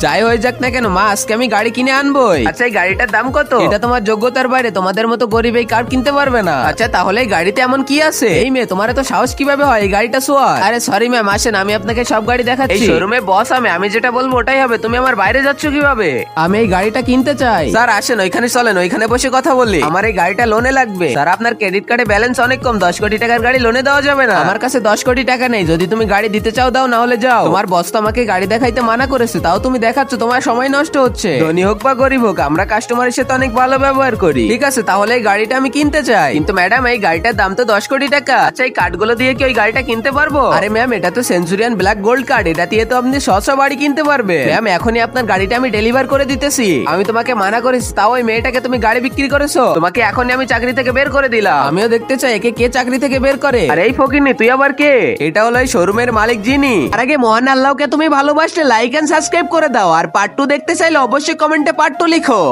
যাই হয়ে যাক না কেন মা, আজকে আমি গাড়ি কিনে আনবোই। আচ্ছা, এই গাড়িটার দাম কত? এটা তোমার যোগ্যতার বাইরে, তোমাদের মতো গরিব এই কার কিনতে পারবে না। আচ্ছা, তাহলে এই গাড়িতে এমন কি আছে? এই মেয়ে, তোমার তো সাহস কিভাবে হয় এই গাড়িটা ছোঁয়ার? আরে সরি ম্যাম, আসেন আমি আপনাকে সব গাড়ি এই দেখাচ্ছি। শোরুমে বস আমি যেটা বলবো ওটাই হবে। তুমি আমার বাইরে যাচ্ছ কিভাবে? আমি এই গাড়িটা কিনতে চাই। স্যার আসেন, ওইখানে চলেন, ওইখানে বসে কথা বলি। আমার এই গাড়িটা লোনে লাগবে। স্যার আপনার ক্রেডিট কার্ডে ব্যালেন্স অনেক কম, 10 কোটি টাকার গাড়ি লোনে দেওয়া যাবে না। আমার কাছে 10 কোটি টাকা নেই, যদি তুমি গাড়ি দিতে চাও দাও, না হলে যাও। তোমার বস তো আমাকে গাড়ি দেখাইতে মানা করেছে, তাও তুমি দেখাচ্ছ, তোমার সময় নষ্ট হচ্ছে। ধনী হোক বা গরিব হোক, আমরা কাস্টমারের সাথে অনেক ভালো ব্যবহার করি। ঠিক আছে, তাহলে এই গাড়িটা আমি কিনতে চাই। কিন্তু ম্যাডাম, এই গাড়িটার দাম তো 10 কোটি টাকা। আচ্ছা, এই কার্ডগুলো দিয়ে কি ওই গাড়িটা কিনতে পারবো? আরে ম্যাম, এটা তো সেঞ্চুরিয়ান ব্ল্যাক গোল্ড কার্ড, এটা দিয়ে তো আপনি 100 বাড়ি কিনতে পারবে। ম্যাম, এখনই আপনার গাড়িটা আমি ডেলিভার করে দিতেছি। আমি তোমাকে মানা করেছি, তাও ওই মেয়েটাকে তুমি গাড়ি বিক্রি করেছো। তোমাকে এখনই আমি চাকরি থেকে বের করে দিলাম। আমিও দেখতে চাই একে কে চাকরি থেকে বের করে। আরে এই ফকিন্নি, তুই আবার কে? এটা হলো এই শোরুমের মালিক যিনি। আর আগে মহান আল্লাহকে তুমি ভালোবাসলে লাইক এন্ড সাবস্ক্রাইব করে দাও, আর পার্ট 2 দেখতে চাইলে অবশ্যই কমেন্টে পার্ট 2 লিখো।